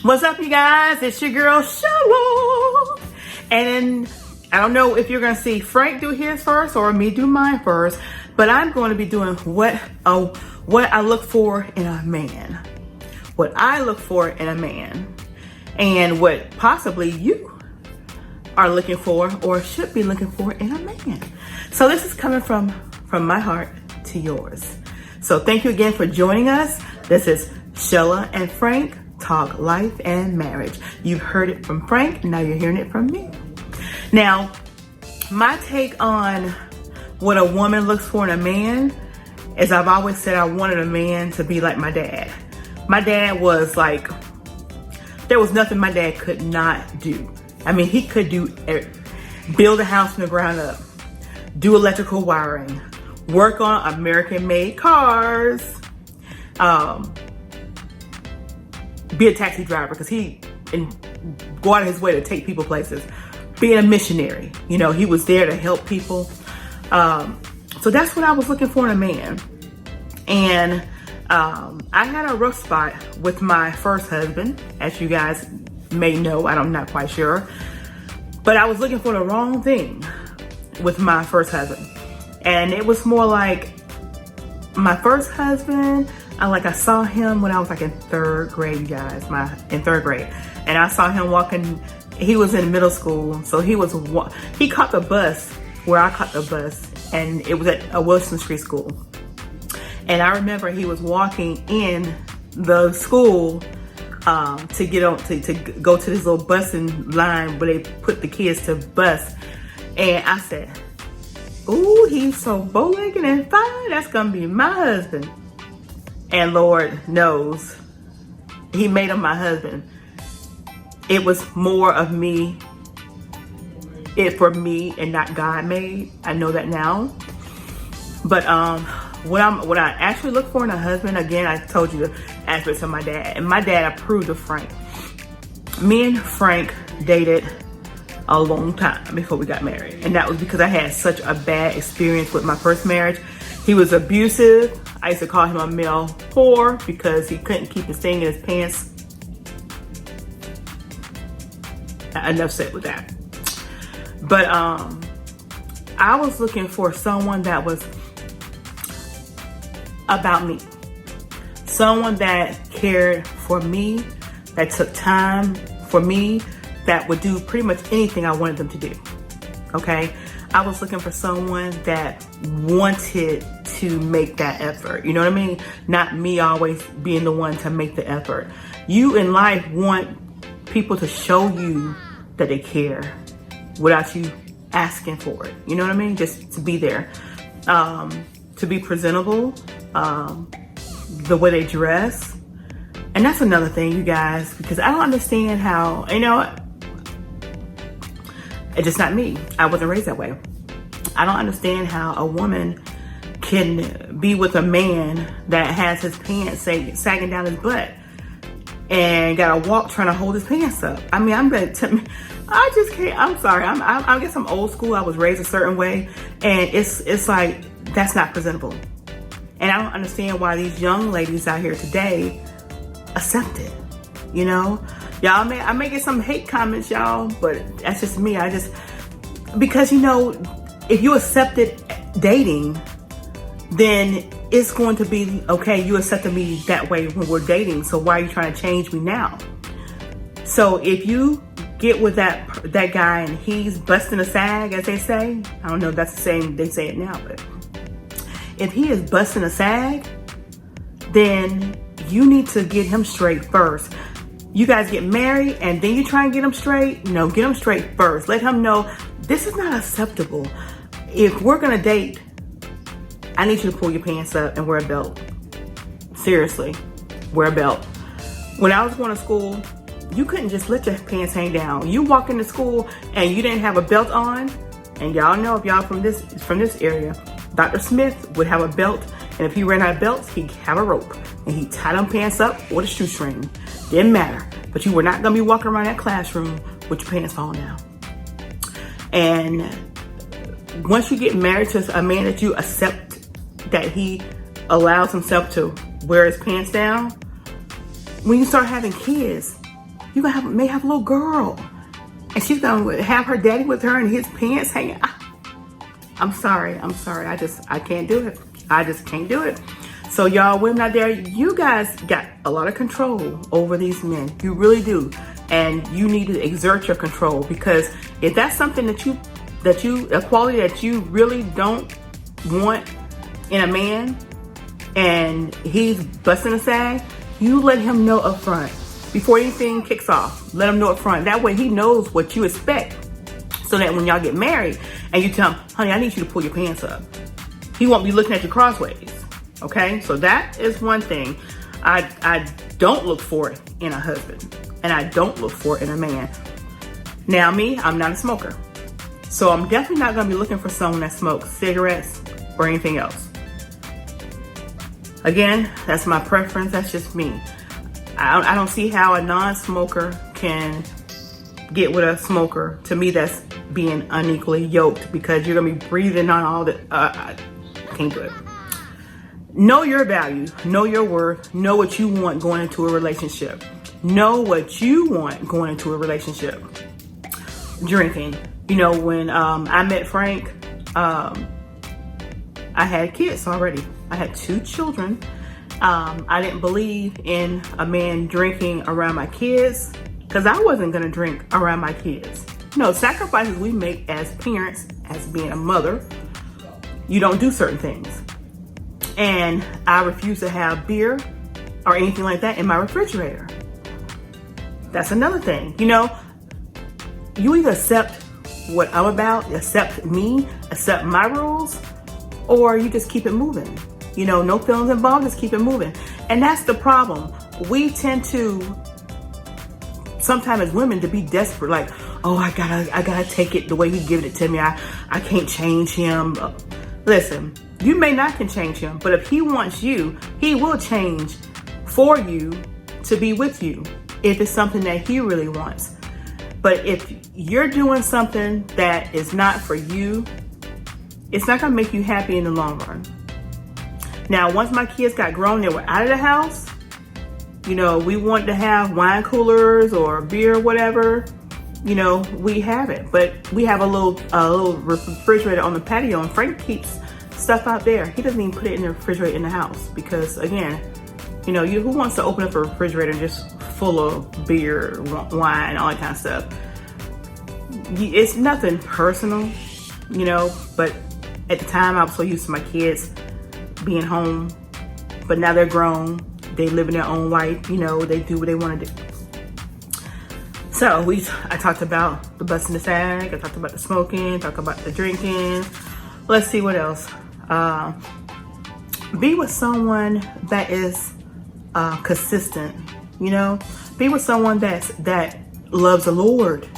What's up, you guys? It's your girl Sheila, and I don't know if you're gonna see Frank do his first or me do mine first, but I'm going to be doing what I look for in a man, what I look for in a man, and what possibly you are looking for or should be looking for in a man. So this is coming from my heart to yours. So thank you again for joining us. This is Sheila and Frank Talk Life and Marriage. You've heard it from Frank, now you're hearing it from me. Now, my take on what a woman looks for in a man is, I've always said I wanted a man to be like my dad. My dad was like, there was nothing my dad could not do. I mean, he could do build a house from the ground up, do electrical wiring, work on American-made cars, be a taxi driver, because he go out of his way to take people places, being a missionary. You know, he was there to help people. So that's what I was looking for in a man. And I had a rough spot with my first husband, as you guys may know. I'm not quite sure, but I was looking for the wrong thing with my first husband. And it was more like my first husband, I saw him when I was like in third grade, you guys, in third grade. And I saw him walking, he was in middle school. So he caught the bus where I caught the bus, and it was at a Wilson Street school. And I remember he was walking in the school to get on, to go to this little busing line where they put the kids to bus. And I said, ooh, he's so bow-legged and fine. That's gonna be my husband. And Lord knows, he made him my husband. It was more of me, for me, and not God made. I know that now. But what I actually look for in a husband, again, I told you the aspects of my dad, and my dad approved of Frank. Me and Frank dated a long time before we got married, and that was because I had such a bad experience with my first marriage. He was abusive. I used to call him a male whore because he couldn't keep his thing in his pants. Enough said with that. But I was looking for someone that was about me, someone that cared for me, that took time for me, that would do pretty much anything I wanted them to do. Okay, I was looking for someone that wanted to make that effort. You know what I mean? Not me always being the one to make the effort. You in life want people to show you that they care without you asking for it. You know what I mean? Just to be there, to be presentable, the way they dress. And that's another thing, you guys, because I don't understand how, you know, it's just not me. I wasn't raised that way. I don't understand how a woman can be with a man that has his pants sagging down his butt and gotta walk trying to hold his pants up. I mean, I just can't. I'm sorry. I guess I'm old school. I was raised a certain way, and it's like, that's not presentable. And I don't understand why these young ladies out here today accept it. You know, y'all I may get some hate comments, y'all, but that's just me. Because you know, if you accepted dating, then it's going to be okay. You accepted me that way when we're dating, so why are you trying to change me now? So if you get with that guy and he's busting a sag, as they say, I don't know if that's the same, they say it now, but if he is busting a sag, then you need to get him straight first. You guys get married and then you try and get him straight? No, get him straight first. Let him know this is not acceptable. If we're gonna date, I need you to pull your pants up and wear a belt. Seriously, wear a belt. When I was going to school, you couldn't just let your pants hang down. You walk into school and you didn't have a belt on, and y'all know, if y'all from this area, Dr. Smith would have a belt, and if he ran out of belts, he'd have a rope, and he'd tie them pants up with a shoestring. Didn't matter, but you were not gonna be walking around that classroom with your pants falling down. And once you get married to a man that you accept that he allows himself to wear his pants down, when you start having kids, you may have a little girl, and she's gonna have her daddy with her and his pants hanging. I'm sorry. I can't do it. I just can't do it. So y'all women out there, you guys got a lot of control over these men. You really do. And you need to exert your control, because if that's something a quality that you really don't want in a man, and he's busting a sag, you let him know up front before anything kicks off. Let him know up front. That way he knows what you expect, so that when y'all get married and you tell him, honey, I need you to pull your pants up, he won't be looking at you crossways. Okay, so that is one thing I don't look for in a husband, and I don't look for in a man. Now me, I'm not a smoker, so I'm definitely not gonna be looking for someone that smokes cigarettes or anything else. Again, that's my preference. That's just me. I don't see how a non-smoker can get with a smoker. To me, that's being unequally yoked, because you're gonna be breathing on all the. I can't do it. Know your value. Know your worth. Know what you want going into a relationship. Know what you want going into a relationship. Drinking. You know, when I met Frank, I had kids already. I had 2 children. I didn't believe in a man drinking around my kids, because I wasn't gonna drink around my kids. You know, sacrifices we make as parents, as being a mother, you don't do certain things. And I refuse to have beer or anything like that in my refrigerator. That's another thing. You know, you either accept what I'm about, accept me, accept my rules, or you just keep it moving. You know, no feelings involved, just keep it moving. And that's the problem. We tend to, sometimes as women, to be desperate, like, oh, I gotta take it the way he giving it to me. I can't change him. Listen, you may not can change him, but if he wants you, he will change for you to be with you, if it's something that he really wants. But if you're doing something that is not for you, it's not gonna make you happy in the long run. Now, once my kids got grown, they were out of the house, you know, we wanted to have wine coolers or beer or whatever, you know, we have it. But we have a little refrigerator on the patio, and Frank keeps stuff out there. He doesn't even put it in the refrigerator in the house, because again, you know, who wants to open up a refrigerator just full of beer, wine, all that kind of stuff? It's nothing personal, you know, but at the time I was so used to my kids being home, but now they're grown, they live in their own life, you know, they do what they want to do. So I talked about the busting the sag, I talked about the smoking, talked about the drinking. Let's see what else. Be with someone that is consistent, you know. Be with someone that loves the Lord.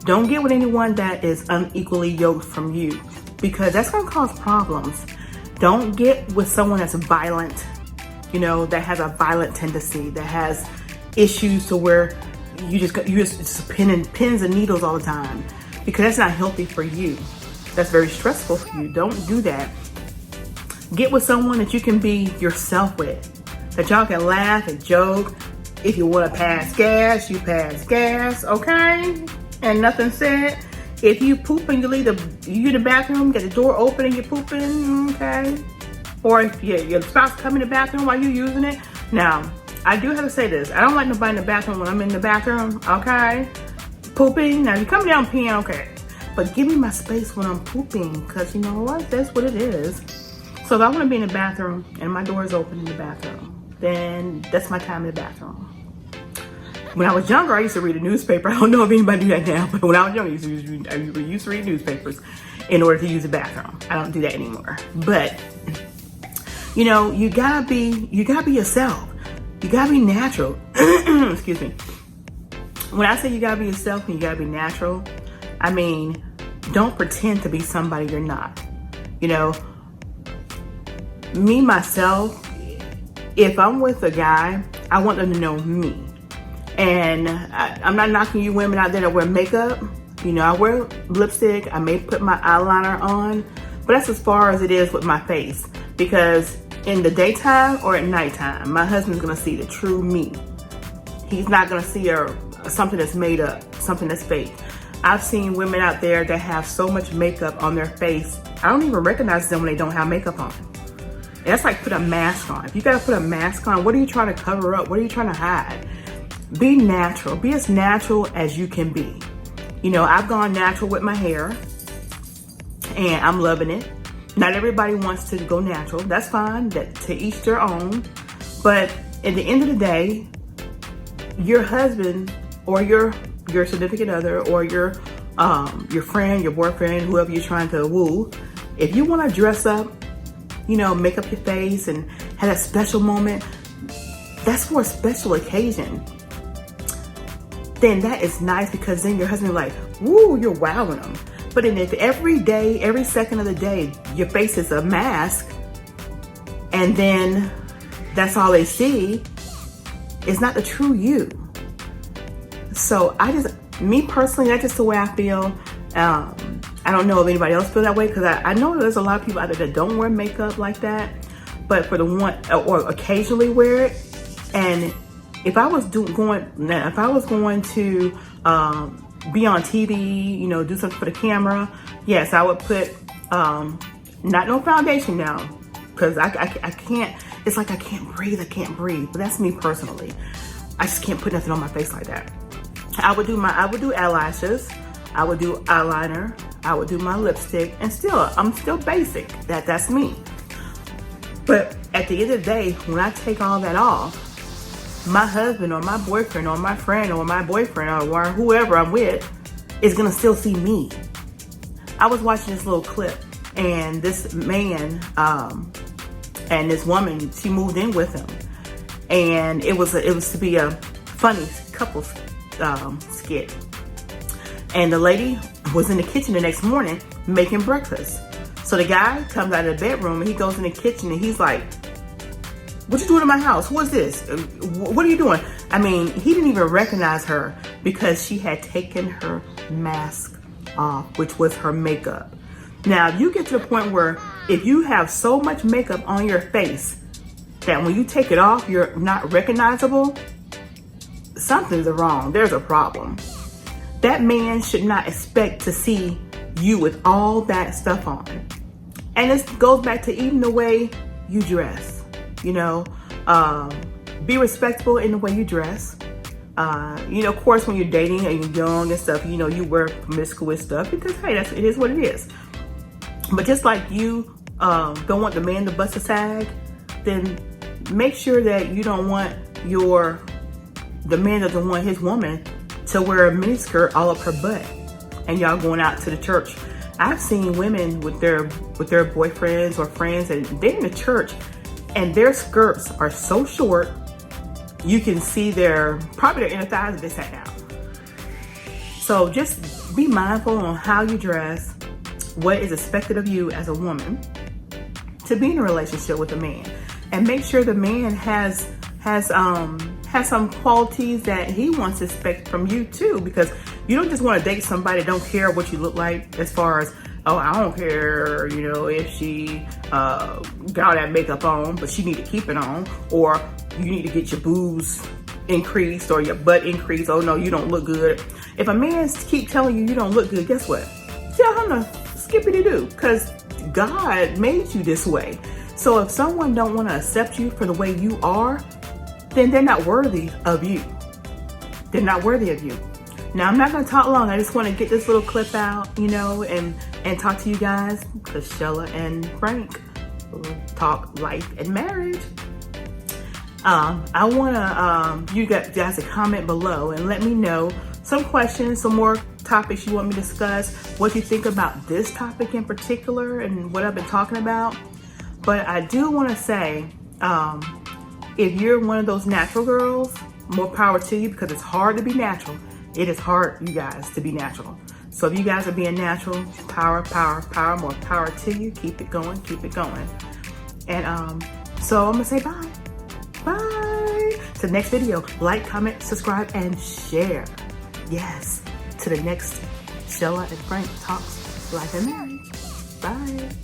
Don't get with anyone that is unequally yoked from you, because that's going to cause problems. Don't get with someone that's violent, you know, that has a violent tendency, that has issues to where you just pins and needles all the time, because that's not healthy for you. That's very stressful for you. Don't do that. Get with someone that you can be yourself with, that y'all can laugh and joke. If you want to pass gas, you pass gas, okay? And nothing said. If you poop and you in the bathroom, get the door open and you're pooping, okay? Or if your spouse come in the bathroom while you're using it. Now, I do have to say this. I don't like nobody in the bathroom when I'm in the bathroom, okay? Pooping. Now, if you come down peeing, okay. But give me my space when I'm pooping, because you know what? That's what it is. So if I want to be in the bathroom and my door is open in the bathroom, then that's my time in the bathroom. When I was younger, I used to read a newspaper. I don't know if anybody do that now, but when I was younger, I used to read newspapers in order to use the bathroom. I don't do that anymore. But you know, you gotta be yourself. You gotta be natural. Excuse me. When I say you gotta be yourself and you gotta be natural, I mean, don't pretend to be somebody you're not. You know, me, myself, if I'm with a guy, I want them to know me. And I'm not knocking you women out there that wear makeup. You know, I wear lipstick. I may put my eyeliner on, but that's as far as it is with my face. Because in the daytime or at nighttime, my husband's gonna see the true me. He's not gonna see something that's made up, something that's fake. I've seen women out there that have so much makeup on their face, I don't even recognize them when they don't have makeup on. And that's like put a mask on. If you gotta put a mask on, what are you trying to cover up? What are you trying to hide? Be natural. Be as natural as you can be. You know, I've gone natural with my hair and I'm loving it. Not everybody wants to go natural. That's fine. That to each their own. But at the end of the day, your husband or your significant other or your friend, your boyfriend, whoever you're trying to woo, if you want to dress up, you know, make up your face and have a special moment, that's for a special occasion. Then that is nice, because then your husband like, woo, you're wowing them. But then if every day, every second of the day, your face is a mask, and then that's all they see, it's not the true you. So me personally, that's just the way I feel. I don't know if anybody else feel that way, because I know there's a lot of people out there that don't wear makeup like that, but for the one, or occasionally wear it. And if I was going to be on TV, you know, do something for the camera, yes, I would put not no foundation now, because I can't. It's like I can't breathe. But that's me personally. I just can't put nothing on my face like that. I would do eyelashes. I would do eyeliner. I would do my lipstick, and I'm still basic. That's me. But at the end of the day, when I take all that off, my husband or my boyfriend or my friend or my boyfriend or whoever I'm with is gonna still see me. I was watching this little clip, and this man and this woman, she moved in with him, and it was to be a funny couple skit. And the lady was in the kitchen the next morning making breakfast. So the guy comes out of the bedroom and he goes in the kitchen and he's like, "What you doing in my house? Who is this? What are you doing?" I mean, he didn't even recognize her because she had taken her mask off, which was her makeup. Now, you get to the point where if you have so much makeup on your face that when you take it off, you're not recognizable, something's wrong. There's a problem. That man should not expect to see you with all that stuff on. And this goes back to even the way you dress. You know, be respectable in the way you dress. You know, of course, when you're dating and you're young and stuff, you know, you wear promiscuous stuff because, hey, it is what it is. But just like you don't want the man to bust a sag, then make sure that you don't want the man doesn't want his woman to wear a miniskirt all up her butt and y'all going out to the church. I've seen women with their boyfriends or friends, and they're in the church and their skirts are so short you can see probably their inner thighs if they sat down. So just be mindful on how you dress, what is expected of you as a woman to be in a relationship with a man, and make sure the man has some qualities that he wants to expect from you too, because you don't just want to date somebody that don't care what you look like, as far as, oh, I don't care, you know, if she got that makeup on, but she need to keep it on, or you need to get your boobs increased or your butt increased. Oh no, you don't look good. If a man keep telling you don't look good, guess what? Tell him to skippity-doo, because God made you this way. So if someone don't want to accept you for the way you are, then they're not worthy of you. They're not worthy of you. Now, I'm not going to talk long. I just want to get this little clip out, you know, and talk to you guys, because Sheila and Frank talk life and marriage. I want you guys to comment below and let me know some questions, some more topics you want me to discuss, what you think about this topic in particular and what I've been talking about. But I do want to say, if you're one of those natural girls, more power to you, because it's hard to be natural. It is hard, you guys, to be natural. So if you guys are being natural, power, more power to you. Keep it going, keep it going. And so I'm gonna say bye. Bye. To the next video, like, comment, subscribe, and share. Yes, to the next Sheila and Frank Talks Life and Marriage. Bye.